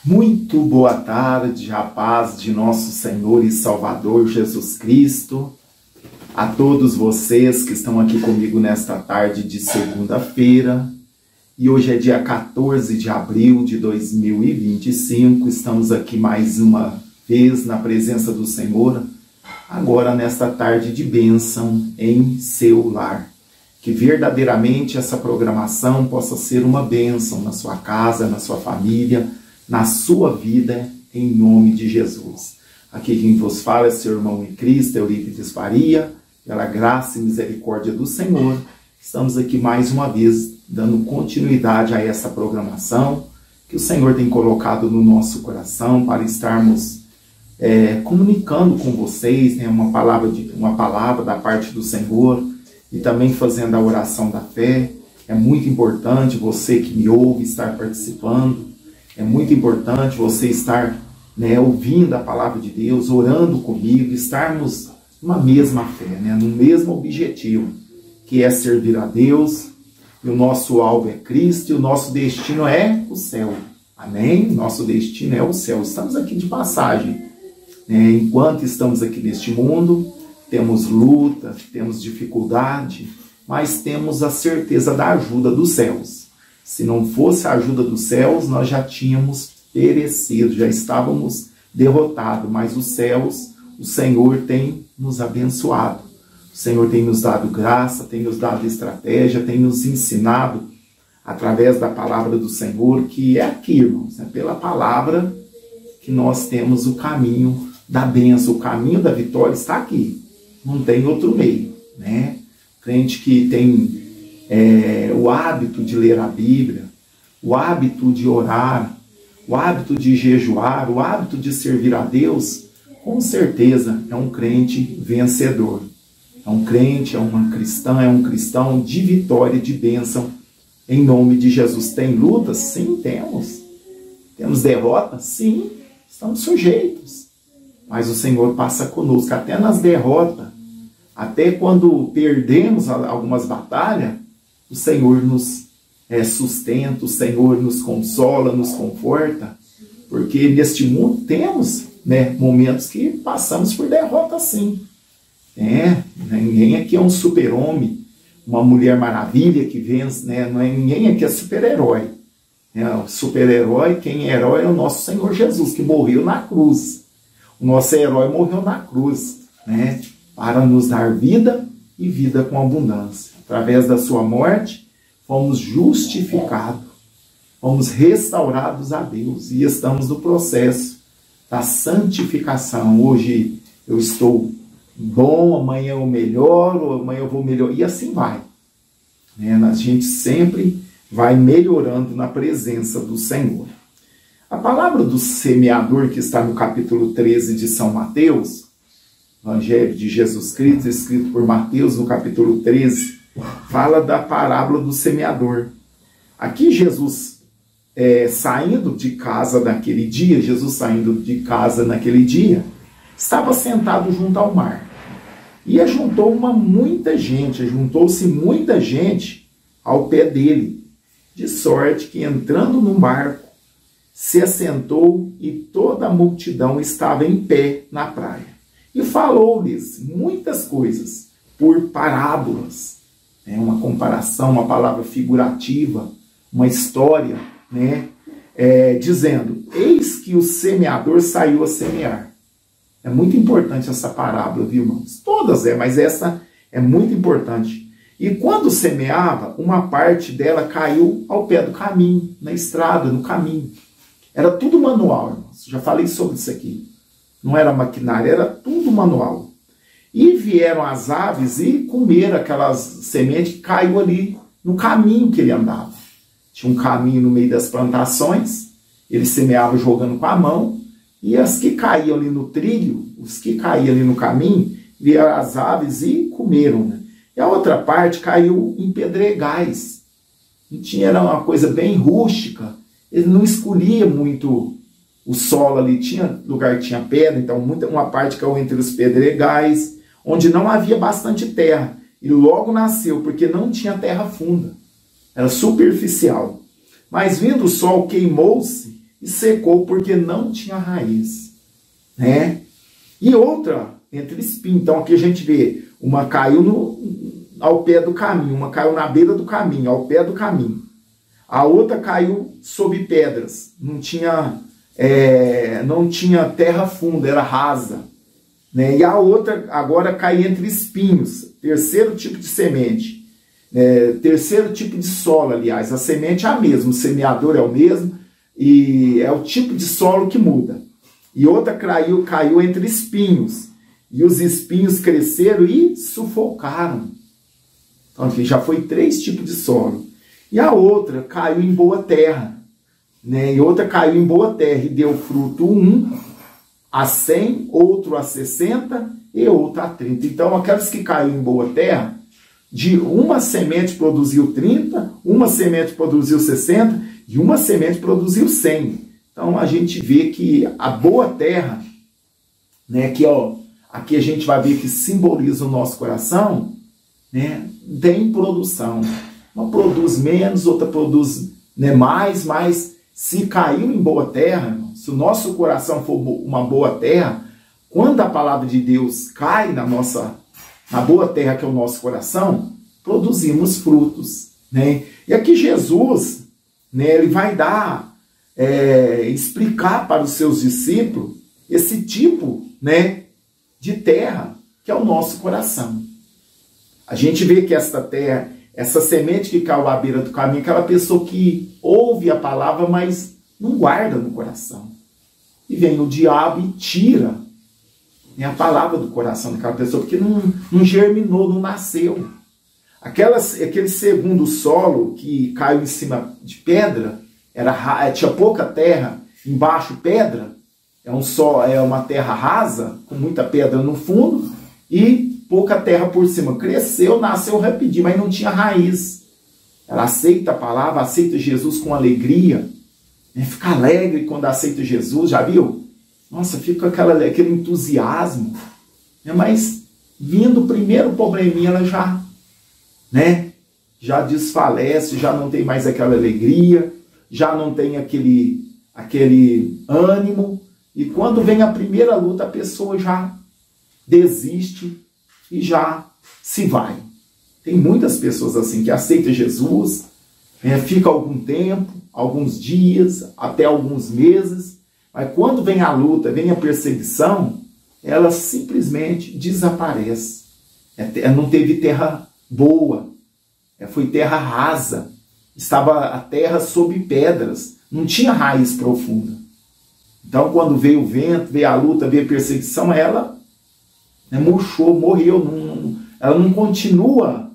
Muito boa tarde, a paz de nosso Senhor e Salvador Jesus Cristo. A todos vocês que estão aqui comigo nesta tarde de segunda-feira. E hoje é dia 14 de abril de 2025. Estamos aqui mais uma vez na presença do Senhor, agora nesta tarde de bênção em seu lar. Que verdadeiramente essa programação possa ser uma bênção na sua casa, na sua família, na sua vida, em nome de Jesus. Aqui quem vos fala é seu irmão em Cristo, Eurípides Faria, pela graça e misericórdia do Senhor. Estamos aqui mais uma vez, dando continuidade a essa programação que o Senhor tem colocado no nosso coração para estarmos comunicando com vocês, né, uma palavra da parte do Senhor e também fazendo a oração da fé. É muito importante você que me ouve estar participando. É muito importante você estar ouvindo a palavra de Deus, orando comigo, estarmos numa mesma fé, no mesmo objetivo, que é servir a Deus. E o nosso alvo é Cristo e o nosso destino é o céu. Amém? Nosso destino é o céu. Estamos aqui de passagem. Enquanto estamos aqui neste mundo, temos luta, temos dificuldade, mas temos a certeza da ajuda dos céus. Se não fosse a ajuda dos céus, nós já tínhamos perecido, já estávamos derrotados. Mas os céus, o Senhor tem nos abençoado. O Senhor tem nos dado graça, tem nos dado estratégia, tem nos ensinado através da palavra do Senhor, que é aqui, irmãos, pela palavra que nós temos o caminho da bênção, o caminho da vitória está aqui. Não tem outro meio, Crente que tem o hábito de ler a Bíblia, o hábito de orar, o hábito de jejuar, o hábito de servir a Deus, com certeza é um crente vencedor. É um crente, é uma cristã, é um cristão de vitória, de bênção, em nome de Jesus. Tem lutas? Sim, temos. Temos derrotas? Sim, estamos sujeitos. Mas o Senhor passa conosco, até nas derrotas, até quando perdemos algumas batalhas, o Senhor nos sustenta, o Senhor nos consola, nos conforta, porque neste mundo temos momentos que passamos por derrota, sim. Ninguém aqui é um super-homem, uma mulher maravilha que vence, ninguém aqui é super-herói. O super-herói, quem é herói é o nosso Senhor Jesus, que morreu na cruz. O nosso herói morreu na cruz, para nos dar vida e vida com abundância. Através da sua morte, fomos justificados, fomos restaurados a Deus e estamos no processo da santificação. Hoje eu estou bom, amanhã eu melhoro, amanhã eu vou melhorar, e assim vai. A gente sempre vai melhorando na presença do Senhor. A palavra do semeador, que está no capítulo 13 de São Mateus, Evangelho de Jesus Cristo, escrito por Mateus no capítulo 13, fala da parábola do semeador. Aqui Jesus saindo de casa naquele dia, estava sentado junto ao mar. E juntou-se muita gente ao pé dele, de sorte que, entrando no barco, se assentou e toda a multidão estava em pé na praia. E falou-lhes muitas coisas por parábolas. Uma comparação, uma palavra figurativa, uma história, dizendo: eis que o semeador saiu a semear. É muito importante essa parábola, viu, irmãos? Todas mas essa é muito importante. E quando semeava, uma parte dela caiu ao pé do caminho, na estrada, no caminho. Era tudo manual, irmãos. Já falei sobre isso aqui. Não era maquinária, era tudo manual. E vieram as aves e comeram aquelas sementes que caiu ali no caminho que ele andava. Tinha um caminho no meio das plantações, ele semeava jogando com a mão, e as que caíam ali no trilho, os que caíam ali no caminho, vieram as aves e comeram. E a outra parte caiu em pedregais. Era uma coisa bem rústica, ele não escolhia muito o solo ali, tinha lugar que tinha pedra, então uma parte caiu entre os pedregais, onde não havia bastante terra, e logo nasceu, porque não tinha terra funda, era superficial. Mas vindo o sol, queimou-se, e secou porque não tinha raiz, né? E outra entre espinhos. Então aqui a gente vê, uma caiu ao pé do caminho, uma caiu na beira do caminho, ao pé do caminho. A outra caiu sob pedras, não tinha terra funda, era rasa, né? E a outra agora cai entre espinhos, terceiro tipo de semente, terceiro tipo de solo, aliás, a semente é a mesma, o semeador é o mesmo, e é o tipo de solo que muda. E outra caiu entre espinhos, e os espinhos cresceram e sufocaram. Então, enfim, já foi 3 tipos de solo. E a outra caiu em boa terra, né? E outra caiu em boa terra e deu fruto, um a 100, outro a 60 e outro a 30. Então, aquelas que caíram em boa terra, de uma semente produziu 30, uma semente produziu 60 e uma semente produziu 100. Então, a gente vê que a boa terra, né, que aqui a gente vai ver que simboliza o nosso coração, né, tem produção. Uma produz menos, outra produz, né, mais, mas se caiu em boa terra, se o nosso coração for uma boa terra, quando a palavra de Deus cai na boa terra que é o nosso coração, produzimos frutos, né? E aqui Jesus, né, ele vai explicar para os seus discípulos esse tipo, né, de terra que é o nosso coração. A gente vê que esta terra, essa semente que caiu à beira do caminho, aquela pessoa que ouve a palavra, mas não guarda no coração. E vem o diabo e tira, né, a palavra do coração daquela pessoa, porque não germinou, não nasceu. Aquele segundo solo que caiu em cima de pedra, tinha pouca terra, embaixo pedra, é uma terra rasa, com muita pedra no fundo, e pouca terra por cima. Cresceu, nasceu rapidinho, mas não tinha raiz. Ela aceita a palavra, aceita Jesus com alegria, né? Fica alegre quando aceita Jesus, já viu? Nossa, fica aquele entusiasmo, né? Mas vindo o primeiro probleminha, ela já desfalece, já não tem mais aquela alegria, já não tem aquele ânimo, e quando vem a primeira luta, a pessoa já desiste e já se vai. Tem muitas pessoas assim que aceitam Jesus, fica algum tempo, alguns dias, até alguns meses, mas quando vem a luta, vem a perseguição, ela simplesmente desaparece. Não teve terra boa, foi terra rasa, estava a terra sob pedras, não tinha raiz profunda. Então, quando veio o vento, veio a luta, veio a perseguição, ela murchou, morreu, ela não continua,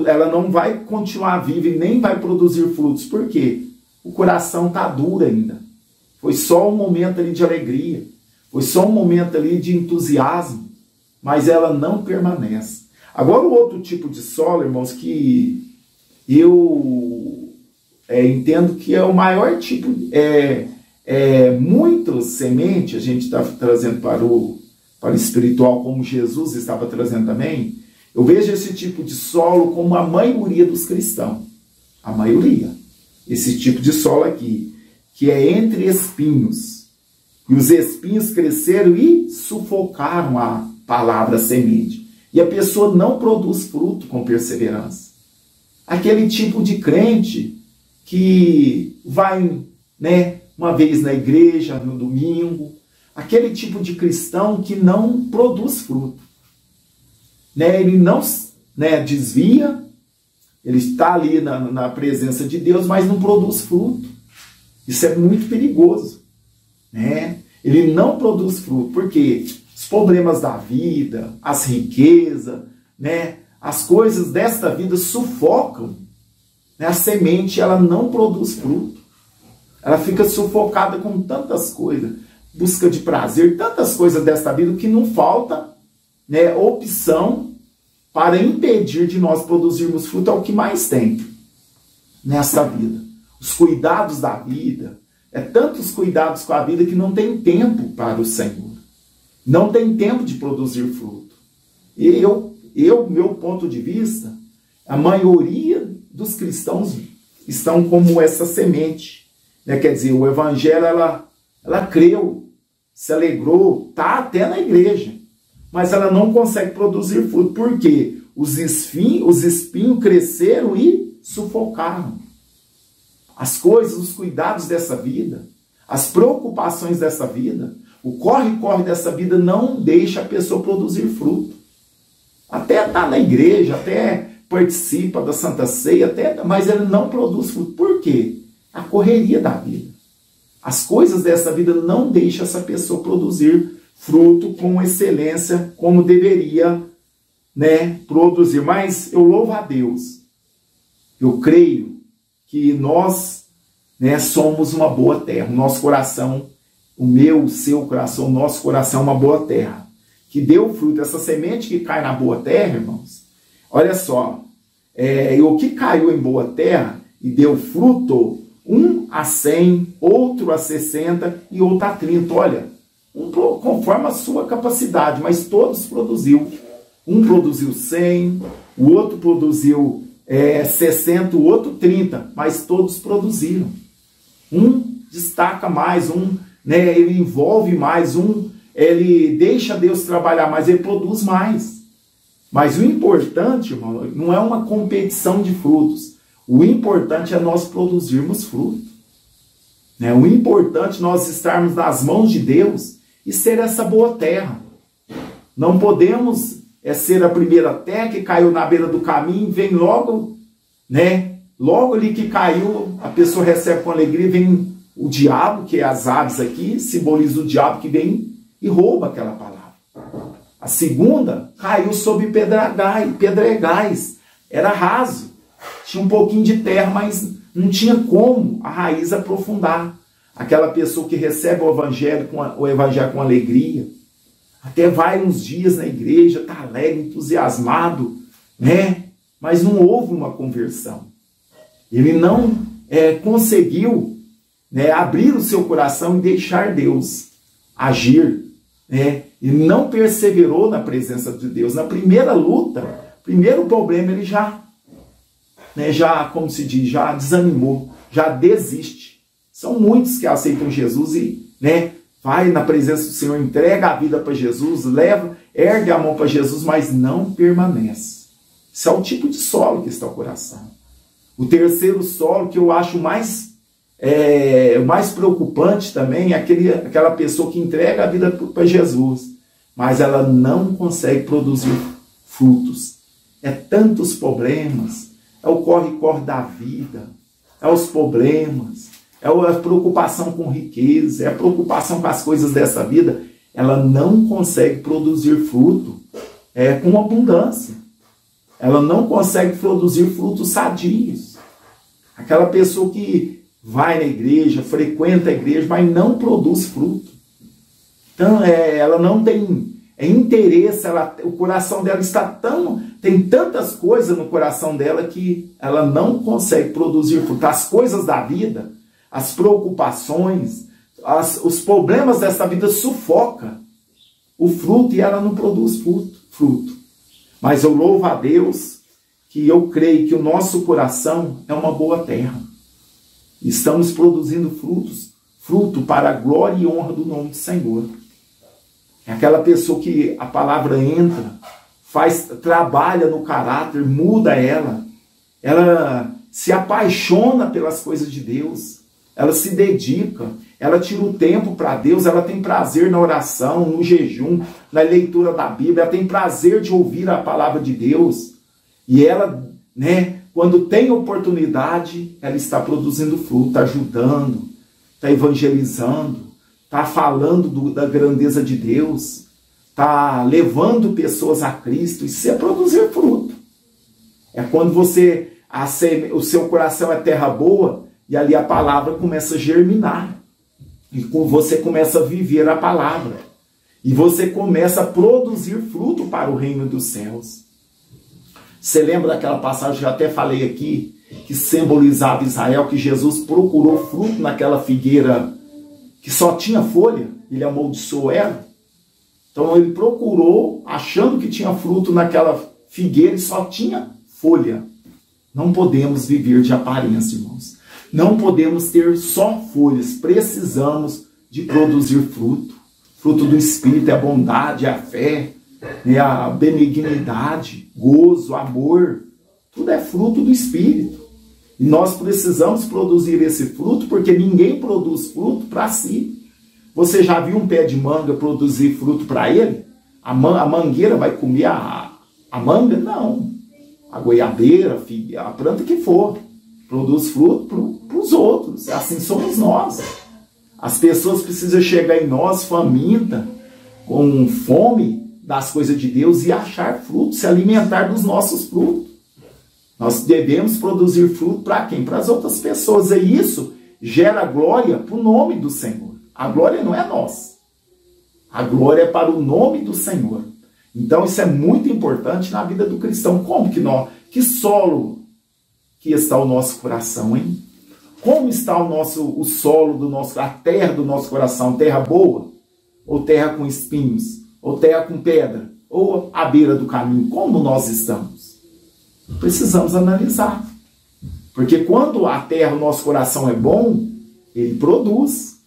ela não vai continuar viva e nem vai produzir frutos. Por quê? O coração está duro ainda. Foi só um momento ali de alegria, foi só um momento ali de entusiasmo, mas ela não permanece. Agora, o outro tipo de solo, irmãos, que eu entendo que é o maior tipo, muita semente, a gente está trazendo para o espiritual, como Jesus estava trazendo também. Eu vejo esse tipo de solo como a maioria dos cristãos. A maioria. Esse tipo de solo aqui, que é entre espinhos. E os espinhos cresceram e sufocaram a palavra, a semente. E a pessoa não produz fruto com perseverança. Aquele tipo de crente que vai, uma vez na igreja, no domingo, aquele tipo de cristão que não produz fruto. Ele não desvia, ele está ali na presença de Deus, mas não produz fruto. Isso é muito perigoso. Ele não produz fruto, porque os problemas da vida, as riquezas, as coisas desta vida sufocam. A semente, ela não produz fruto. Ela fica sufocada com tantas coisas, busca de prazer, tantas coisas desta vida, que não falta opção para impedir de nós produzirmos fruto. É o que mais tem nessa vida. Os cuidados da vida, tantos cuidados com a vida que não tem tempo para o Senhor. Não tem tempo de produzir fruto. E meu ponto de vista, a maioria dos cristãos estão como essa semente. né? Quer dizer, o evangelho, ela creu, se alegrou, está até na igreja, mas ela não consegue produzir fruto. Por quê? Os espinhos cresceram e sufocaram. As coisas, os cuidados dessa vida, as preocupações dessa vida, o corre-corre dessa vida não deixa a pessoa produzir fruto. Até está na igreja, até participa da Santa Ceia, mas ele não produz fruto. Por quê? A correria da vida. As coisas dessa vida não deixam essa pessoa produzir fruto com excelência como deveria, né, produzir. Mas eu louvo a Deus. Eu creio que nós, né, somos uma boa terra. O nosso coração, o meu, o seu coração, o nosso coração é uma boa terra. Que deu fruto. Essa semente que cai na boa terra, irmãos, olha só, o que caiu em boa terra e deu fruto, um a 100, outro a 60 e outro a 30. Olha, conforme a sua capacidade, mas todos produziu. Um produziu 100, o outro produziu 60, o outro 30, mas todos produziram. Um destaca mais, né, ele envolve mais, ele deixa Deus trabalhar mais, ele produz mais. Mas o importante, irmão, não é uma competição de frutos. O importante é nós produzirmos fruto. Né? O importante é nós estarmos nas mãos de Deus e ser essa boa terra. Não podemos ser a primeira terra que caiu na beira do caminho, vem logo, né? Logo ali que caiu, a pessoa recebe com alegria, vem o diabo, que é as aves aqui, simboliza o diabo que vem e rouba aquela palavra. A segunda caiu sobre pedregais, era raso, tinha um pouquinho de terra, mas não tinha como a raiz aprofundar. Aquela pessoa que recebe o evangelho com alegria, até vai uns dias na igreja, está alegre, entusiasmado, né? Mas não houve uma conversão. Ele não conseguiu, né, abrir o seu coração e deixar Deus agir, né? Ele não perseverou na presença de Deus. Na primeira luta, primeiro problema, ele já, como se diz, já desanimou, já desiste. São muitos que aceitam Jesus e, né, vai na presença do Senhor, entrega a vida para Jesus, ergue a mão para Jesus, mas não permanece. Esse é o tipo de solo que está o coração. O terceiro solo, que eu acho mais preocupante também, é aquela pessoa que entrega a vida para Jesus, mas ela não consegue produzir frutos. É tantos problemas, é o corre-corre da vida, é os problemas, é a preocupação com riqueza, é a preocupação com as coisas dessa vida. Ela não consegue produzir fruto com abundância. Ela não consegue produzir frutos sadios. Aquela pessoa que vai na igreja, frequenta a igreja, mas não produz fruto. Então, ela não tem interesse, o coração dela tem tantas coisas no coração dela que ela não consegue produzir fruto. As coisas da vida, as preocupações, os problemas dessa vida sufocam o fruto e ela não produz fruto. Mas eu louvo a Deus que eu creio que o nosso coração é uma boa terra. Estamos produzindo fruto para a glória e honra do nome do Senhor. É aquela pessoa que a palavra entra, trabalha no caráter, muda ela se apaixona pelas coisas de Deus, ela se dedica, ela tira o tempo para Deus, ela tem prazer na oração, no jejum, na leitura da Bíblia, ela tem prazer de ouvir a palavra de Deus. E ela, né, quando tem oportunidade, ela está produzindo fruto, está ajudando, está evangelizando, está falando da grandeza de Deus, está levando pessoas a Cristo. Isso é produzir fruto. É quando o seu coração é terra boa e ali a palavra começa a germinar. E você começa a viver a palavra. E você começa a produzir fruto para o reino dos céus. Você lembra daquela passagem que eu até falei aqui, que simbolizava Israel, que Jesus procurou fruto naquela figueira que só tinha folha, ele amaldiçoou ela. Então ele procurou, achando que tinha fruto naquela figueira e só tinha folha. Não podemos viver de aparência, irmãos. Não podemos ter só folhas, precisamos de produzir fruto. Fruto do Espírito é a bondade, a fé, né, a benignidade, gozo, amor. Tudo é fruto do Espírito. E nós precisamos produzir esse fruto, porque ninguém produz fruto para si. Você já viu um pé de manga produzir fruto para ele? A mangueira vai comer a manga? Não. A goiabeira, a planta que for, produz fruto para os outros. Assim somos nós. As pessoas precisam chegar em nós faminta, com fome das coisas de Deus e achar fruto, se alimentar dos nossos frutos. Nós devemos produzir fruto para quem? Para as outras pessoas. E isso gera glória para o nome do Senhor. A glória não é nossa. A glória é para o nome do Senhor. Então isso é muito importante na vida do cristão. Como que solo que está o nosso coração, hein? Como está o solo a terra do nosso coração? Terra boa? Ou terra com espinhos? Ou terra com pedra? Ou à beira do caminho? Como nós estamos? Precisamos analisar. Porque quando a terra, o nosso coração é bom, ele produz.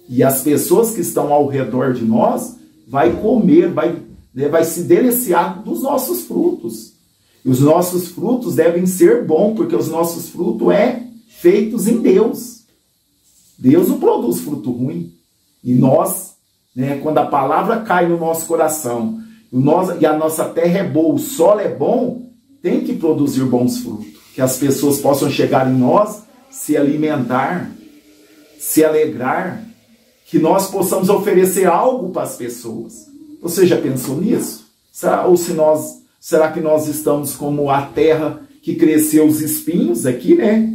E as pessoas que estão ao redor de nós vai comer, vai se deliciar dos nossos frutos. E os nossos frutos devem ser bons, porque os nossos frutos feitos em Deus. Deus não produz fruto ruim. E nós, quando a palavra cai no nosso coração, e a nossa terra é boa, o solo é bom, tem que produzir bons frutos. Que as pessoas possam chegar em nós, se alimentar, se alegrar, que nós possamos oferecer algo para as pessoas. Você já pensou nisso? Será que nós estamos como a terra que cresceu os espinhos aqui, né?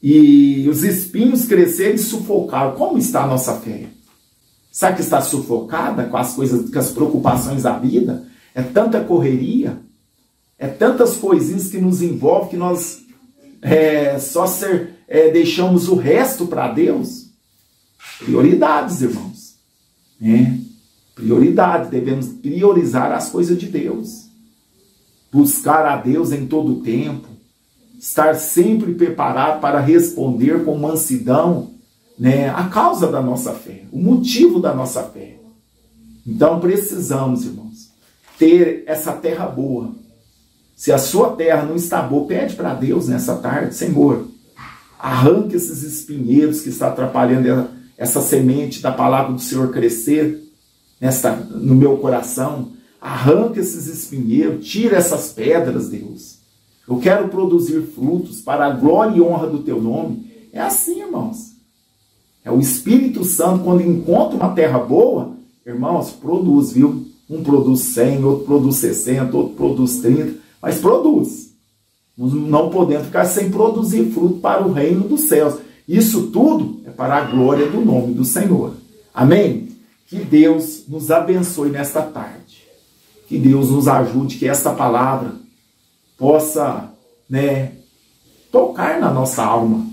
E os espinhos cresceram e sufocaram. Como está a nossa fé? Será que está sufocada com as coisas, com as preocupações da vida? É tanta correria, é tantas coisinhas que nos envolvem que nós deixamos o resto para Deus. Prioridades, irmãos. Prioridades. Devemos priorizar as coisas de Deus. Buscar a Deus em todo o tempo. Estar sempre preparado para responder com mansidão, a causa da nossa fé, o motivo da nossa fé. Então precisamos, irmãos, ter essa terra boa. Se a sua terra não está boa, pede para Deus nessa tarde: Senhor, arranque esses espinheiros que estão atrapalhando essa semente da palavra do Senhor crescer no meu coração. Arranque esses espinheiros, tira essas pedras, Deus. Eu quero produzir frutos para a glória e honra do teu nome. É assim, irmãos. É o Espírito Santo, quando encontra uma terra boa, irmãos, produz, viu? Um produz 100, outro produz 60, outro produz 30, mas produz. Não podemos ficar sem produzir fruto para o reino dos céus. Isso tudo é para a glória do nome do Senhor. Amém? Que Deus nos abençoe nesta tarde. Que Deus nos ajude, que esta palavra possa tocar na nossa alma.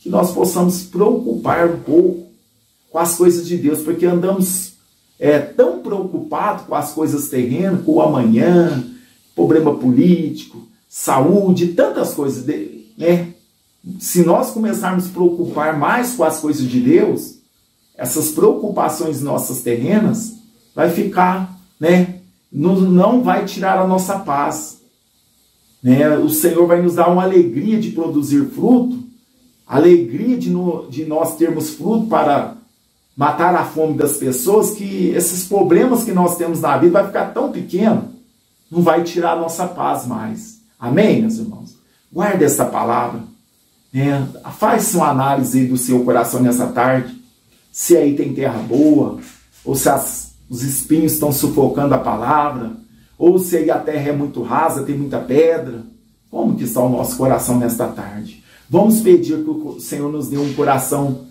Que nós possamos preocupar um pouco com as coisas de Deus, porque andamos tão preocupados com as coisas terrenas, com o amanhã, problema político, saúde, tantas coisas. Se nós começarmos a preocupar mais com as coisas de Deus, essas preocupações nossas terrenas vai ficar, não vai tirar a nossa paz. O Senhor vai nos dar uma alegria de produzir fruto, alegria de nós termos fruto para matar a fome das pessoas, que esses problemas que nós temos na vida vai ficar tão pequeno, não vai tirar a nossa paz mais. Amém, meus irmãos? Guarde essa palavra. Faz uma análise aí do seu coração nessa tarde, se aí tem terra boa, ou se os espinhos estão sufocando a palavra, ou se aí a terra é muito rasa, tem muita pedra. Como que está o nosso coração nesta tarde? Vamos pedir que o Senhor nos dê um coração,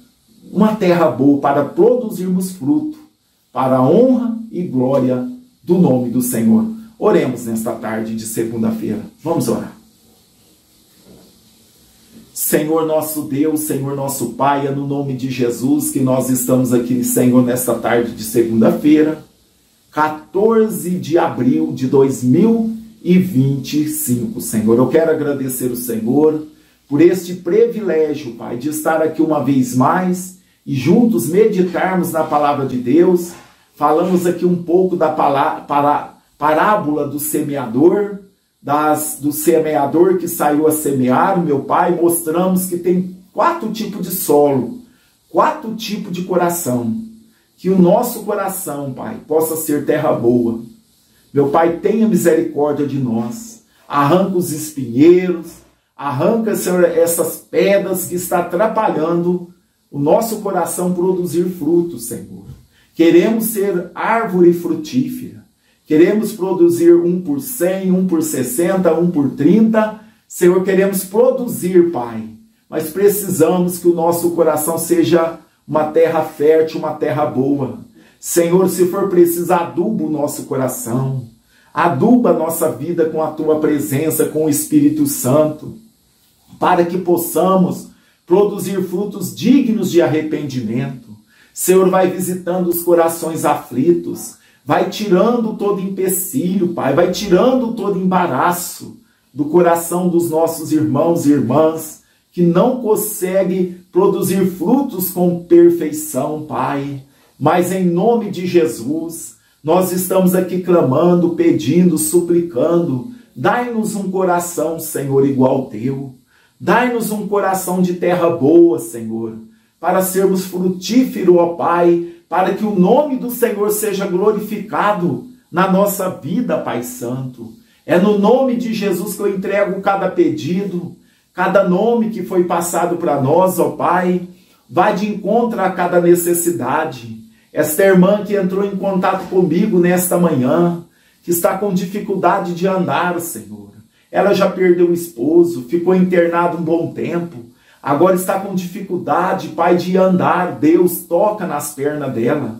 uma terra boa, para produzirmos fruto, para a honra e glória do nome do Senhor. Oremos nesta tarde de segunda-feira. Vamos orar. Senhor nosso Deus, Senhor nosso Pai, é no nome de Jesus que nós estamos aqui, Senhor, nesta tarde de segunda-feira, 14 de abril de 2025, Senhor. Eu quero agradecer o Senhor por este privilégio, Pai, de estar aqui uma vez mais e juntos meditarmos na palavra de Deus. Falamos aqui um pouco da parábola do semeador, do semeador que saiu a semear, meu Pai. Mostramos que tem 4 tipos de solo, 4 tipos de coração. Que o nosso coração, Pai, possa ser terra boa. Meu Pai, tenha misericórdia de nós. Arranca os espinheiros, arranca, Senhor, essas pedras que estão atrapalhando o nosso coração produzir frutos, Senhor. Queremos ser árvore frutífera. Queremos produzir 1 por 100, 1 por 60, 1 por 30. Senhor, queremos produzir, Pai. Mas precisamos que o nosso coração seja uma terra fértil, uma terra boa. Senhor, se for preciso, aduba o nosso coração. Aduba a nossa vida com a Tua presença, com o Espírito Santo, para que possamos produzir frutos dignos de arrependimento. Senhor, vai visitando os corações aflitos, vai tirando todo empecilho, Pai, vai tirando todo embaraço do coração dos nossos irmãos e irmãs, que não conseguem produzir frutos com perfeição, Pai. Mas em nome de Jesus, nós estamos aqui clamando, pedindo, suplicando. Dai-nos um coração, Senhor, igual ao Teu. Dai-nos um coração de terra boa, Senhor, para sermos frutíferos, ó Pai, para que o nome do Senhor seja glorificado na nossa vida, Pai Santo. É no nome de Jesus que eu entrego cada pedido, cada nome que foi passado para nós, ó Pai. Vai de encontro a cada necessidade. Esta irmã que entrou em contato comigo nesta manhã, que está com dificuldade de andar, Senhor. Ela já perdeu o esposo, ficou internado um bom tempo. Agora está com dificuldade, Pai, de andar. Deus, toca nas pernas dela.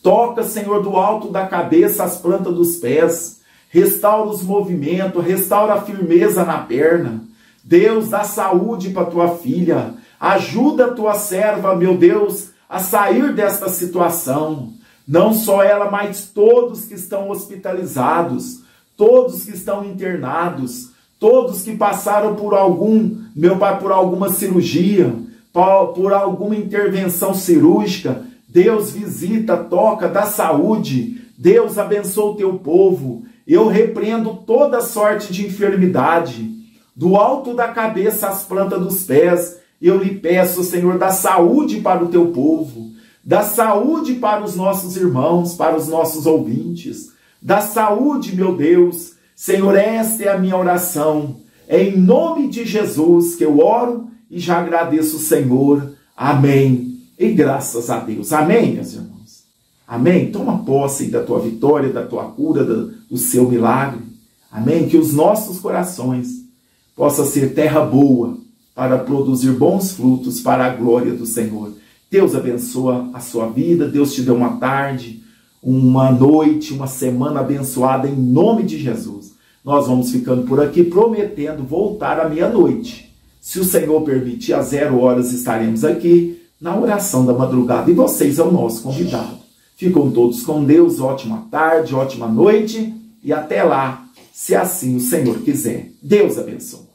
Toca, Senhor, do alto da cabeça às plantas dos pés. Restaura os movimentos, restaura a firmeza na perna. Deus, dá saúde para tua filha. Ajuda a tua serva, meu Deus, a sair desta situação. Não só ela, mas todos que estão hospitalizados, todos que estão internados, todos que passaram por meu Pai, por alguma cirurgia, por alguma intervenção cirúrgica. Deus, visita, toca, dá saúde. Deus, abençoa o teu povo. Eu repreendo toda sorte de enfermidade, do alto da cabeça às plantas dos pés. Eu lhe peço, Senhor, dá saúde para o teu povo, dá saúde para os nossos irmãos, para os nossos ouvintes. Dá saúde, meu Deus. Senhor, esta é a minha oração. É em nome de Jesus que eu oro e já agradeço, Senhor. Amém. E graças a Deus. Amém, meus irmãos. Amém. Toma posse da tua vitória, da tua cura, do seu milagre. Amém. Que os nossos corações possam ser terra boa para produzir bons frutos para a glória do Senhor. Deus abençoa a sua vida. Deus te dê uma tarde, uma noite, uma semana abençoada em nome de Jesus. Nós vamos ficando por aqui, prometendo voltar à meia-noite. Se o Senhor permitir, às 0 horas estaremos aqui na oração da madrugada. E vocês são o nosso convidado. Ficam todos com Deus. Ótima tarde, ótima noite. E até lá, se assim o Senhor quiser. Deus abençoe.